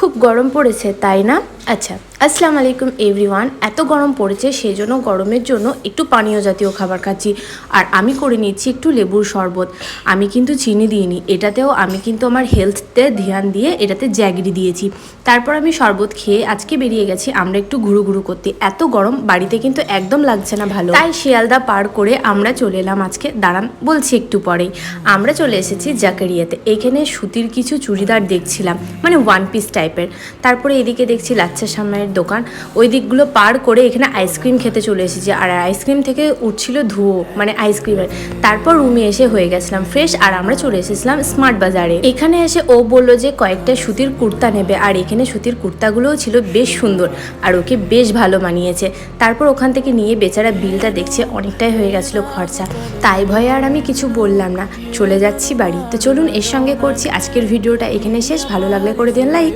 খুব গরম পড়েছে তাই না? আচ্ছা, আসসালামু আলাইকুম এভরিওয়ান। এত গরম পড়েছে সেই জন্য গরমের জন্য একটু পানীয় জাতীয় খাবার খাচ্ছি। আর আমি করে নিচ্ছি একটু লেবুর শরবত। আমি কিন্তু চিনি দিইনি এটাতেও, আমি কিন্তু আমার হেলথতে ধ্যান দিয়ে এটাতে জ্যাগরি দিয়েছি। তারপর আমি শরবত খেয়ে আজকে বেরিয়ে গেছি আমরা একটু ঘুরু করতে। এত গরম বাড়িতে কিন্তু একদম লাগছে না ভালো, তাই শিয়ালদা পার করে আমরা চলে এলাম আজকে, দাঁড়ান বলছি একটু পরেই। আমরা চলে এসেছি জাকারিয়াতে। এখানে সুতির কিছু চুড়িদার দেখছিলাম, মানে ওয়ান পিস টাইপের। তারপরে এদিকে দেখছি লাচ্ছা সামনের দোকান। ওই দিকগুলো পার করে এখানে আইসক্রিম খেতে চলে এসেছি। আর আইসক্রিম থেকে উঠছিল ধুয়ো, মানে আইসক্রিমের। তারপর রুমে এসে হয়ে গেছিলাম ফ্রেশ, আর আমরা চলে এসেছিলাম স্মার্ট বাজারে। এখানে এসে ও বললো যে কয়েকটা সুতির কুর্তা নেবে, আর এখানে সুতির কুর্তাগুলোও ছিল বেশ সুন্দর আর ওকে বেশ ভালো মানিয়েছে। তারপর ওখান থেকে নিয়ে বেচারা বিলটা দেখছে, অনেকটাই হয়ে গেছিলো খরচা। তাই ভয়ে আর আমি কিছু বললাম না, চলে যাচ্ছি বাড়ি। তো চলুন এর সঙ্গে করছি আজকের ভিডিওটা এখানে শেষ। ভালো লাগলে করে দিন লাইক।